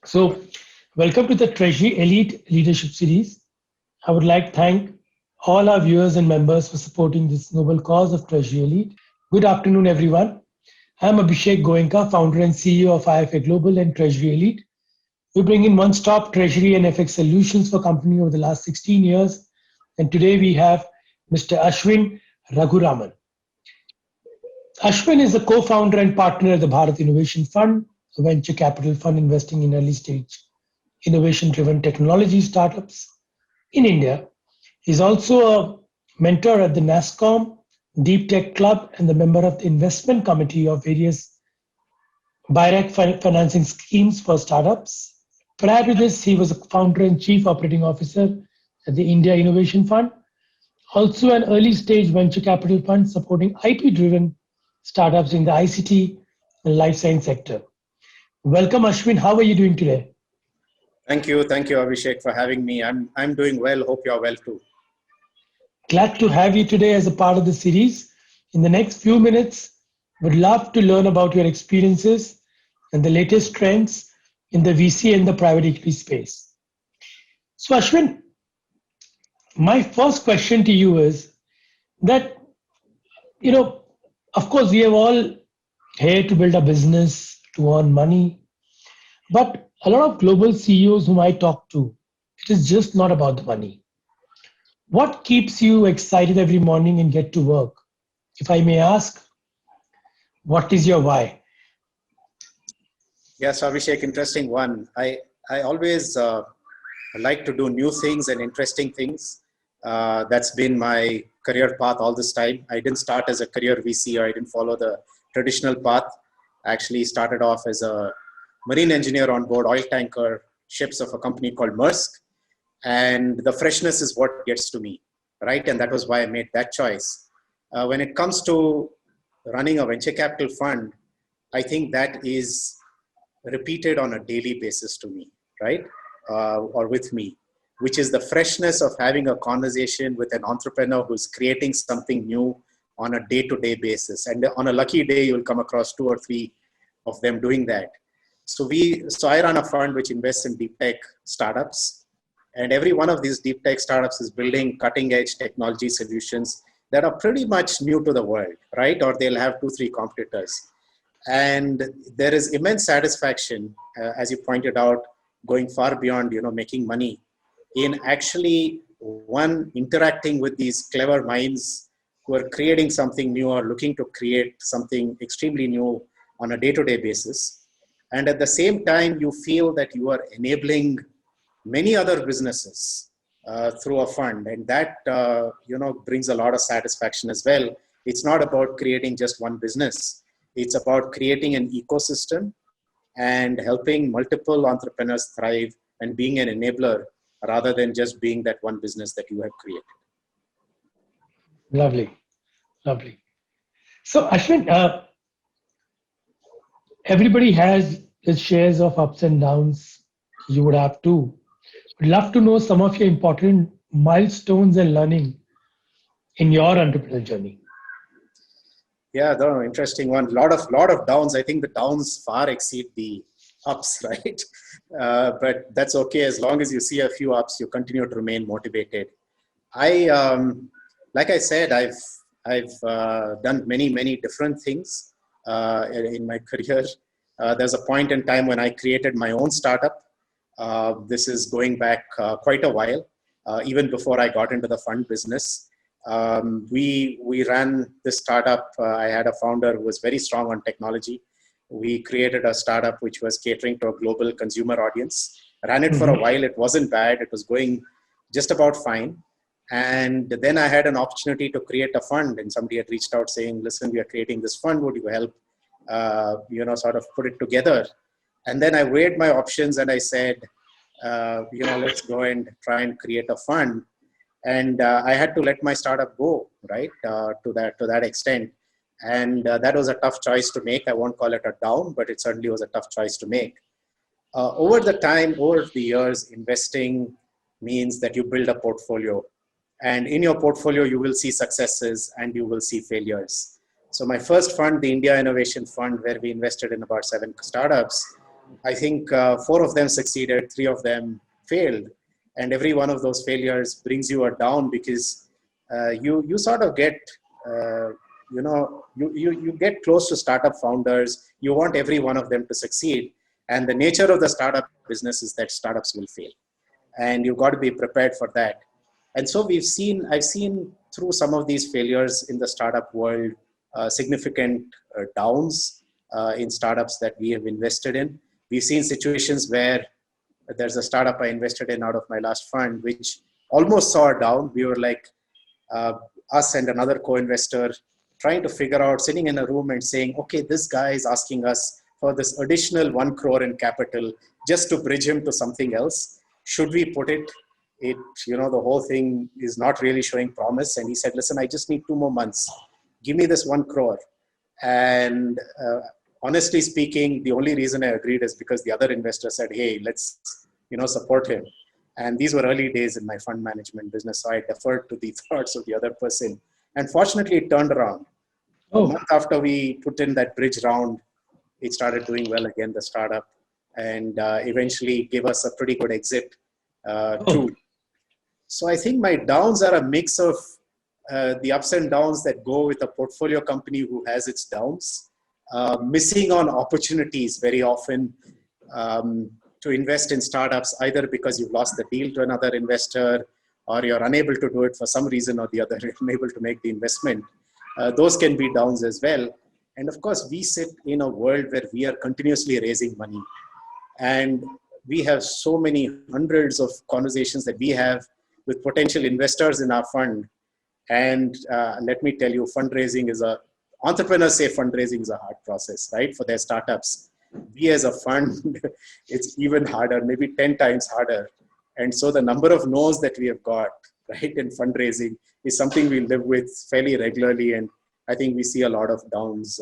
So, welcome to the Treasury Elite Leadership Series. I would like to thank all our viewers and members for supporting this noble cause of Treasury Elite. Good afternoon, everyone. I'm Abhishek Goenka, founder and CEO of IFA Global and Treasury Elite. We bring in one-stop treasury and FX solutions for company over the last 16 years. And today we have Mr. Ashwin Raghuraman. Ashwin is the co-founder and partner at the Bharat Innovation Fund, a venture capital fund investing in early stage innovation-driven technology startups in India. He's also a mentor at the NASSCOM Deep Tech Club and the member of the investment committee of various BIRAC financing schemes for startups. Prior to this, he was a founder and chief operating officer at the India Innovation Fund, also an early stage venture capital fund supporting IP-driven startups in the ICT and life science sector. Welcome, Ashwin. How are you doing today? Thank you, Abhishek, for having me. I'm doing well. Hope you're well too. Glad to have you today as a part of the series. In the next few minutes, would love to learn about your experiences and the latest trends in the VC and the private equity space. So, Ashwin, my first question to you is that, of course, we are all here to build a business, to earn money, but a lot of global CEOs whom I talk to, it is just not about the money. What keeps you excited every morning and get to work? If I may ask, what is your why? Yes, Abhishek, interesting one. I always like to do new things and interesting things. That's been my career path all this time. I didn't start as a career VC, or I didn't follow the traditional path. I actually started off as a marine engineer on board oil tanker ships of a company called Maersk. And the freshness is what gets to me, right? And that was why I made that choice. When it comes to running a venture capital fund, I think that is repeated on a daily basis to me, right? Or with me, which is the freshness of having a conversation with an entrepreneur who's creating something new on a day-to-day basis. And on a lucky day, you'll come across 2 or 3 of them doing that. So I run a fund which invests in deep tech startups. And every one of these deep tech startups is building cutting edge technology solutions that are pretty much new to the world, right? Or they'll have 2, 3 competitors. And there is immense satisfaction, as you pointed out, going far beyond, making money in actually interacting with these clever minds who are creating something new or looking to create something extremely new on a day-to-day basis. And at the same time, you feel that you are enabling many other businesses through a fund, and that brings a lot of satisfaction as well. It's not about creating just one business. It's about creating an ecosystem and helping multiple entrepreneurs thrive and being an enabler rather than just being that one business that you have created. Lovely. So, Ashwin, everybody has its shares of ups and downs. You would have too. I'd love to know some of your important milestones and learning in your entrepreneurial journey. Yeah, no, interesting one. Lot of downs. I think the downs far exceed the ups, right? But that's okay as long as you see a few ups. You continue to remain motivated. Like I said, I've done many different things in my career. There's a point in time when I created my own startup. This is going back quite a while, even before I got into the fund business. We ran this startup. I had a founder who was very strong on technology. We created a startup which was catering to a global consumer audience. Ran it for a while. It wasn't bad. It was going just about fine. And then I had an opportunity to create a fund, and somebody had reached out saying, listen, we are creating this fund. Would you help, sort of put it together? And then I weighed my options and I said, let's go and try and create a fund. And I had to let my startup go, right, to that extent. And that was a tough choice to make. I won't call it a down, but it certainly was a tough choice to make. Over the years, investing means that you build a portfolio. And in your portfolio, you will see successes and you will see failures. So my first fund, the India Innovation Fund, where we invested in about 7 startups, I think four of them succeeded, three of them failed, and every one of those failures brings you down because you sort of get you get close to startup founders. You want every one of them to succeed, and the nature of the startup business is that startups will fail, and you've got to be prepared for that. And so I've seen through some of these failures in the startup world, significant downs in startups that we have invested in. We've seen situations where there's a startup I invested in out of my last fund, which almost saw a down. We were like, us and another co-investor trying to figure out, sitting in a room and saying, okay, this guy is asking us for this additional 1 crore in capital just to bridge him to something else. Should we put it? The whole thing is not really showing promise. And he said, listen, I just need 2 more months. Give me this 1 crore. And honestly speaking, the only reason I agreed is because the other investor said, hey, let's, support him. And these were early days in my fund management business. So I deferred to the thoughts of the other person. And fortunately, it turned around. A month after we put in that bridge round, it started doing well again, the startup, and eventually gave us a pretty good exit too. So I think my downs are a mix of the ups and downs that go with a portfolio company who has its downs, missing on opportunities very often to invest in startups, either because you've lost the deal to another investor or you're unable to do it for some reason or the other, you're unable to make the investment. Those can be downs as well. And of course, we sit in a world where we are continuously raising money. And we have so many hundreds of conversations that we have with potential investors in our fund. And let me tell you, entrepreneurs say fundraising is a hard process, right? For their startups. We as a fund, it's even harder, maybe 10 times harder. And so the number of no's that we have got, right, in fundraising is something we live with fairly regularly. And I think we see a lot of downs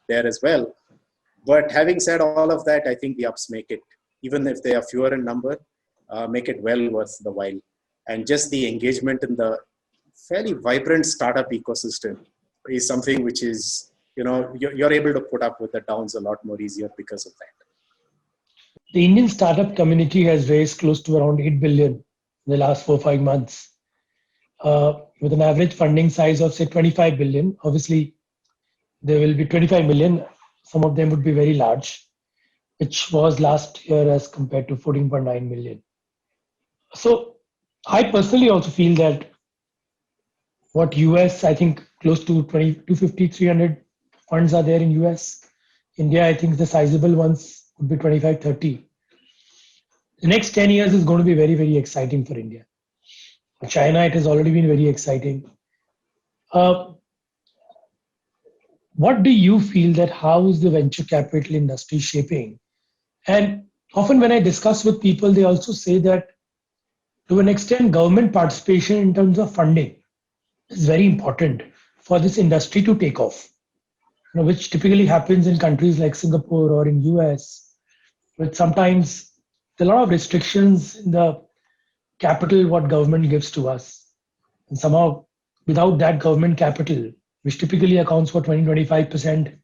there as well. But having said all of that, I think the ups make it, even if they are fewer in number, make it well worth the while. And just the engagement in the fairly vibrant startup ecosystem is something which is, you're able to put up with the downs a lot more easier because of that. The Indian startup community has raised close to around 8 billion in the last 4-5 months, with an average funding size of say 25 billion. Obviously, there will be 25 million. Some of them would be very large, which was last year as compared to 14.9 million. So I personally also feel that what US, I think close to 250, 300 funds are there in US. India, I think the sizable ones would be 25, 30. The next 10 years is going to be very, very exciting for India. For China, it has already been very exciting. What do you feel that how is the venture capital industry shaping? And often when I discuss with people, they also say that to an extent, government participation in terms of funding is very important for this industry to take off, which typically happens in countries like Singapore or in US, but sometimes there are a lot of restrictions in the capital what government gives to us. And somehow, without that government capital, which typically accounts for 20-25%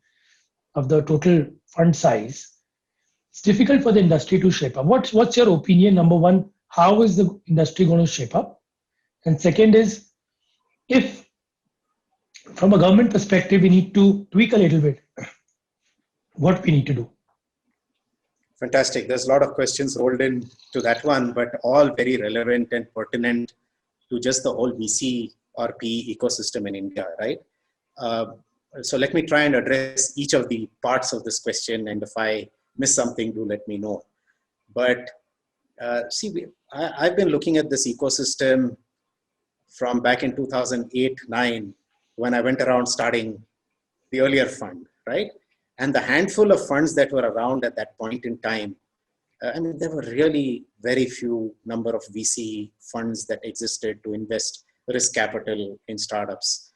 of the total fund size, it's difficult for the industry to shape up. What's your opinion? Number one, how is the industry going to shape up? And second is, if from a government perspective, we need to tweak a little bit, what we need to do? Fantastic. There's a lot of questions rolled into that one, but all very relevant and pertinent to just the whole VC or PE ecosystem in India, right? So let me try and address each of the parts of this question. And if I miss something, do let me know. But I've been looking at this ecosystem from back in 2008-9, when I went around starting the earlier fund, right? And the handful of funds that were around at that point in time, there were really very few number of VC funds that existed to invest risk capital in startups.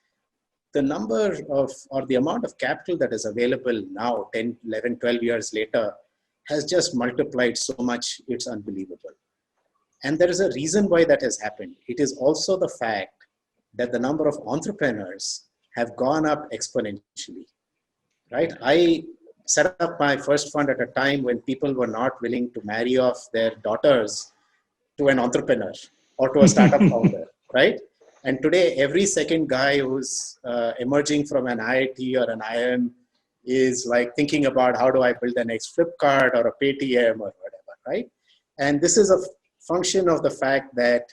The number of, or the amount of capital that is available now, 10, 11, 12 years later, has just multiplied so much, it's unbelievable. And there is a reason why that has happened. It is also the fact that the number of entrepreneurs have gone up exponentially, right? set up my first fund at a time when people were not willing to marry off their daughters to an entrepreneur or to a startup founder, right? And today, every second guy who's emerging from an IIT or an IIM is like thinking about how do I build the next Flipkart or a Paytm or whatever, right? And this is a function of the fact that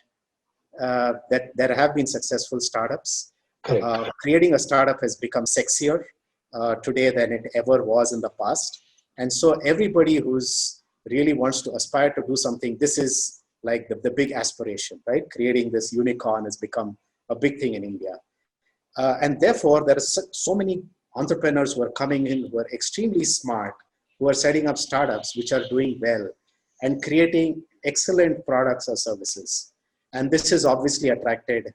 that there have been successful startups. Creating a startup has become sexier today than it ever was in the past. And so everybody who's really wants to aspire to do something, this is like the big aspiration, right? Creating this unicorn has become a big thing in India. And therefore, there are so many entrepreneurs who are coming in who are extremely smart, who are setting up startups which are doing well and creating excellent products or services. And this has obviously attracted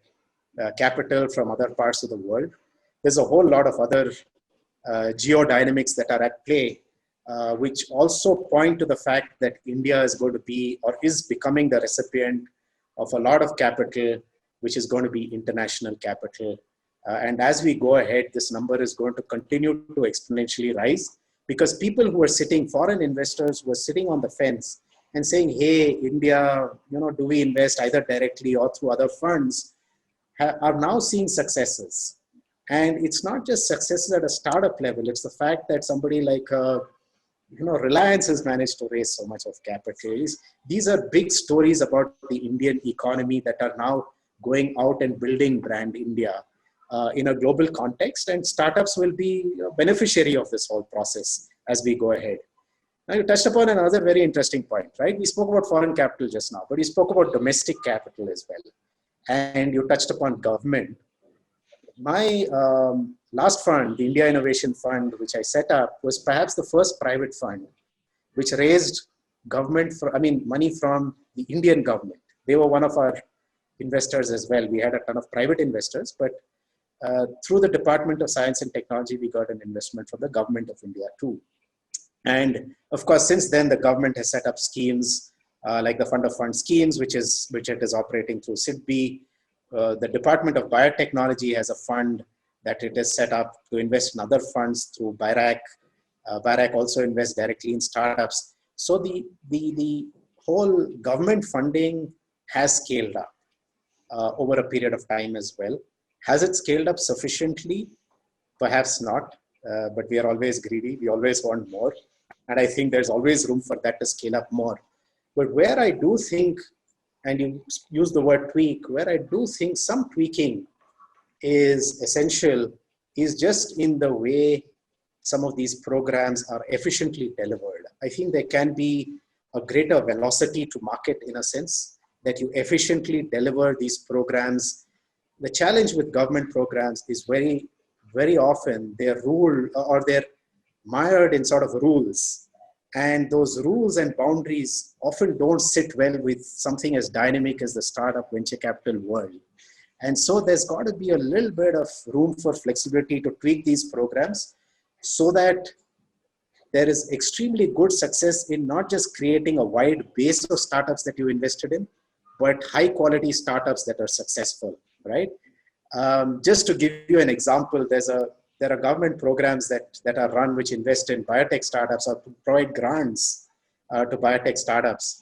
capital from other parts of the world. There's a whole lot of other geodynamics that are at play, which also point to the fact that India is going to be or is becoming the recipient of a lot of capital, which is going to be international capital. And as we go ahead, this number is going to continue to exponentially rise because people who are sitting, foreign investors who are sitting on the fence and saying, hey, India, do we invest either directly or through other funds, are now seeing successes. And it's not just successes at a startup level. It's the fact that somebody like, Reliance has managed to raise so much of capital. These are big stories about the Indian economy that are now going out and building brand India in a global context. And startups will be a beneficiary of this whole process as we go ahead. Now, you touched upon another very interesting point, right? We spoke about foreign capital just now, but we spoke about domestic capital as well. And you touched upon government. My last fund, the India Innovation Fund, which I set up, was perhaps the first private fund which raised money from the Indian government. They were one of our investors as well. We had a ton of private investors, but through the Department of Science and Technology, we got an investment from the government of India too. And of course, since then, the government has set up schemes like the Fund of Fund schemes, which it is operating through SIDBI. The Department of Biotechnology has a fund that it has set up to invest in other funds through BIRAC. BIRAC also invests directly in startups. So the whole government funding has scaled up over a period of time as well. Has it scaled up sufficiently? Perhaps not, but we are always greedy. We always want more. And I think there's always room for that to scale up more. But where I do think, and you use the word tweak, where I do think some tweaking is essential is just in the way some of these programs are efficiently delivered. I think there can be a greater velocity to market in a sense that you efficiently deliver these programs. The challenge with government programs is very, very often they're ruled or they're mired in sort of rules. And those rules and boundaries often don't sit well with something as dynamic as the startup venture capital world. And so there's got to be a little bit of room for flexibility to tweak these programs so that there is extremely good success in not just creating a wide base of startups that you invested in, but high quality startups that are successful, right? Just to give you an example, there are government programs that are run which invest in biotech startups or provide grants to biotech startups.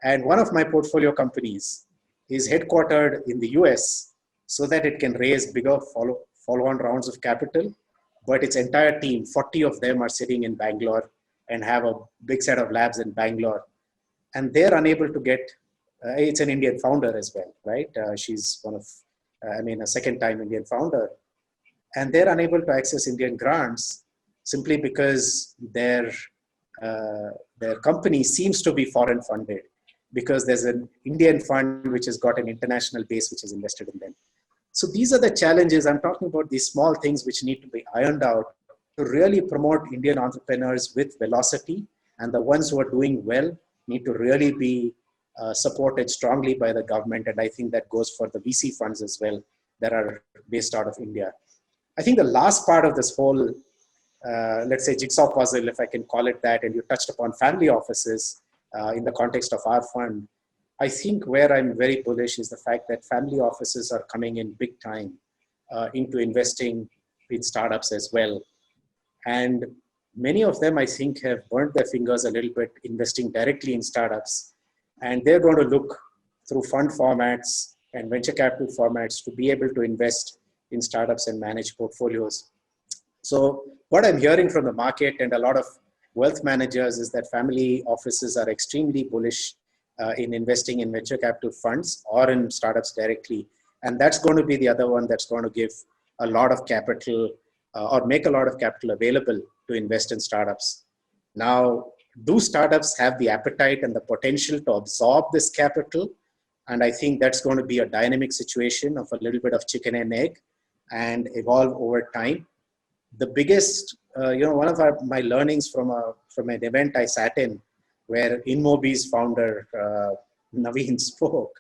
And one of my portfolio companies is headquartered in the US so that it can raise bigger follow-on rounds of capital. But its entire team, 40 of them are sitting in Bangalore and have a big set of labs in Bangalore. And they're unable to get, it's an Indian founder as well, right? She's a second-time Indian founder. And they're unable to access Indian grants simply because their company seems to be foreign funded because there's an Indian fund which has got an international base which is invested in them. So these are the challenges. I'm talking about these small things which need to be ironed out to really promote Indian entrepreneurs with velocity. And the ones who are doing well need to really be supported strongly by the government. And I think that goes for the VC funds as well that are based out of India. I think the last part of this whole, let's say, jigsaw puzzle, if I can call it that, and you touched upon family offices in the context of our fund, I think where I'm very bullish is the fact that family offices are coming in big time into investing in startups as well. And many of them, I think, have burnt their fingers a little bit investing directly in startups. And they're going to look through fund formats and venture capital formats to be able to invest in startups and manage portfolios. So what I'm hearing from the market and a lot of wealth managers is that family offices are extremely bullish in investing in venture capital funds or in startups directly. And that's going to be the other one that's going to give a lot of capital or make a lot of capital available to invest in startups. Now, do startups have the appetite and the potential to absorb this capital? And I think that's going to be a dynamic situation of a little bit of chicken and egg and evolve over time. The biggest, one of my learnings from an event I sat in, where InMobi's founder Naveen spoke,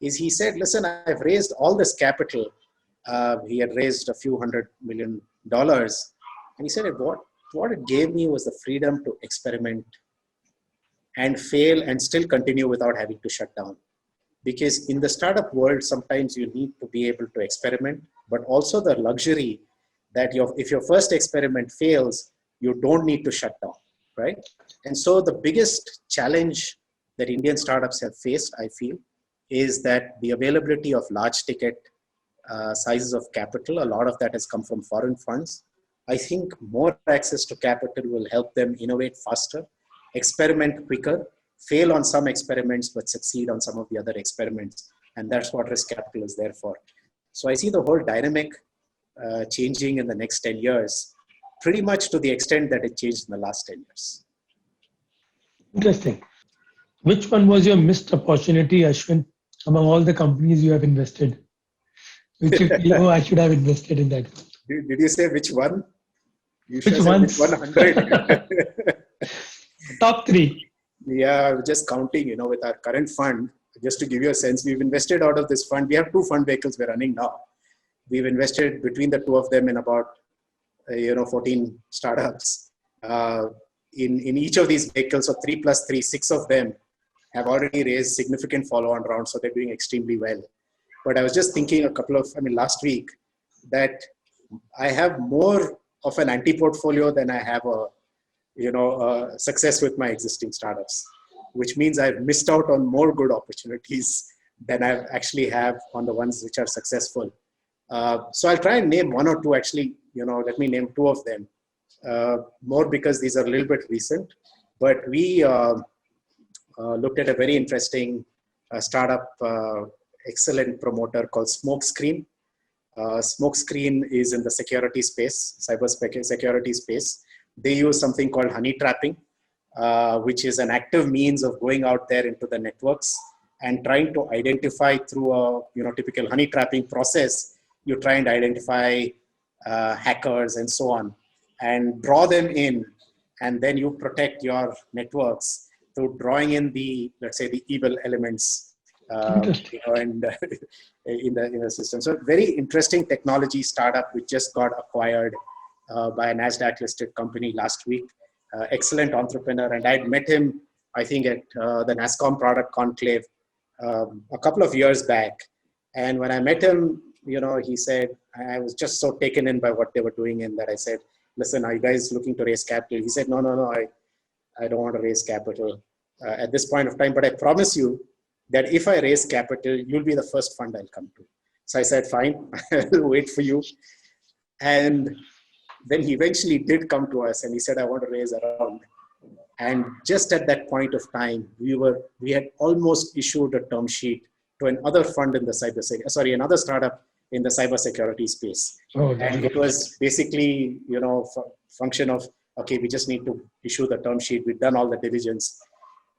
is he said, "Listen, I've raised all this capital." He had raised a few $100 million, and he said, "What it gave me was the freedom to experiment and fail and still continue without having to shut down." Because in the startup world, sometimes you need to be able to experiment, but also the luxury that if your first experiment fails, you don't need to shut down, right? And so the biggest challenge that Indian startups have faced, I feel, is that the availability of large ticket sizes of capital, a lot of that has come from foreign funds. I think more access to capital will help them innovate faster, experiment quicker, fail on some experiments, but succeed on some of the other experiments. And that's what risk capital is there for. So I see the whole dynamic changing in the next 10 years, pretty much to the extent that it changed in the last 10 years. Interesting. Which one was your missed opportunity, Ashwin, among all the companies you have invested? Which you feel, I should have invested in that. Did you say which one? You Which ones? 100. Top 3. Yeah, I was just counting, with our current fund, just to give you a sense, we've invested out of this fund. We have 2 fund vehicles we're running now. We've invested between the 2 of them in about, 14 startups. In each of these vehicles, so 3 plus 3, 6 of them have already raised significant follow-on rounds, so they're doing extremely well. But I was just thinking last week, that I have more of an anti-portfolio than I have success with my existing startups, which means I've missed out on more good opportunities than I actually have on the ones which are successful. So I'll try and name 1 or 2, actually, let me name 2 of them. More because these are a little bit recent, but we looked at a very interesting startup, excellent promoter called Smokescreen. Smokescreen is in the security space, cyber security space. They use something called honey trapping, which is an active means of going out there into the networks and trying to identify through a typical honey trapping process. You try and identify hackers and so on, and draw them in, and then you protect your networks through drawing in let's say the evil elements, and in the system. So very interesting technology startup which just got acquired by a NASDAQ listed company last week. Excellent entrepreneur, and I'd met him, I think, at the NASSCOM Product Conclave a couple of years back. And when I met him, he said, I was just so taken in by what they were doing, in that I said, "Listen, are you guys looking to raise capital?" He said, No, I don't want to raise capital at this point of time, but I promise you that if I raise capital, you'll be the first fund I'll come to. So I said, fine, I'll wait for you. And then he eventually did come to us, and he said, I want to raise a round. And just at that point of time, we had almost issued a term sheet to another fund in the another startup in the cybersecurity space. And it was basically, function of, okay, we just need to issue the term sheet. We've done all the diligence.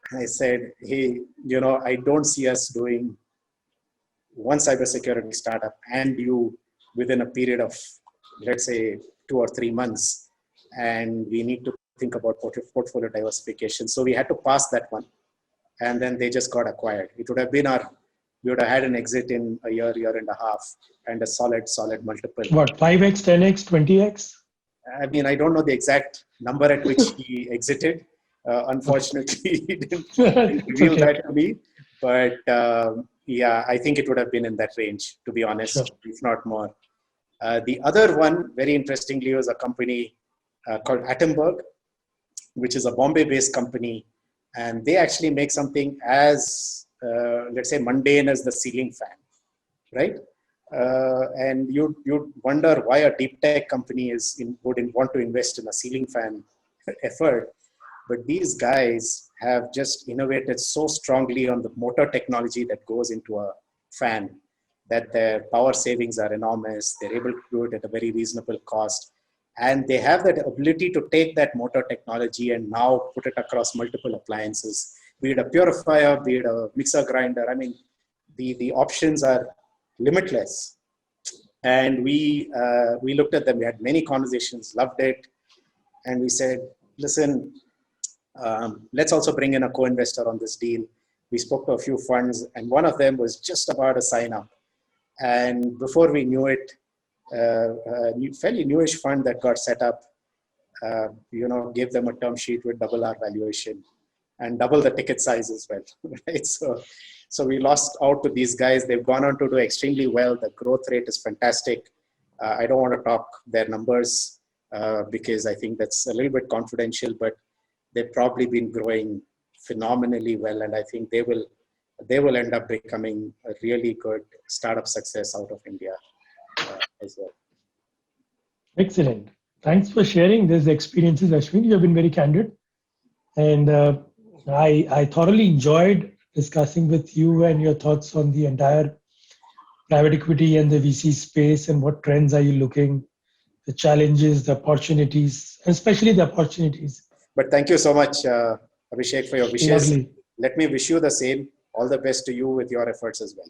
And I said, hey, I don't see us doing one cybersecurity startup and you within a period of, let's say, 2 or 3 months. And we need to think about portfolio diversification. So we had to pass that one. And then they just got acquired. It would have been we would have had an exit in a year and a half, and a solid multiple. What, 5x, 10x, 20x? I mean, I don't know the exact number at which he exited. Unfortunately, he didn't reveal that to me. But yeah, I think it would have been in that range, to be honest, if not more. The other one, very interestingly, was a company called Atomberg. which is a Bombay-based company, and they actually make something as let's say mundane as the ceiling fan, right? And you'd wonder why a deep tech company would want to invest in a ceiling fan effort, but these guys have just innovated so strongly on the motor technology that goes into a fan that their power savings are enormous. They're able to do it at a very reasonable cost. And they have that ability to take that motor technology and now put it across multiple appliances, be it a purifier, be it a mixer grinder. I mean, the options are limitless. And we looked at them. We had many conversations, loved it, and we said, listen, let's also bring in a co-investor on this deal. We spoke to a few funds, and one of them was just about to sign up. And before we knew it, a fairly newish fund that got set up, gave them a term sheet with double our valuation and double the ticket size as well. Right? So we lost out to these guys. They've gone on to do extremely well. The growth rate is fantastic. I don't want to talk their numbers because I think that's a little bit confidential, but they've probably been growing phenomenally well, and I think they will end up becoming a really good startup success out of India as well. Excellent. Thanks for sharing these experiences, Ashwin. You have been very candid, and I thoroughly enjoyed discussing with you and your thoughts on the entire private equity and the VC space, and what trends are you looking, the challenges, the opportunities, especially the opportunities. But thank you so much, Abhishek, for your wishes. Lovely. Let me wish you the same. All the best to you with your efforts as well.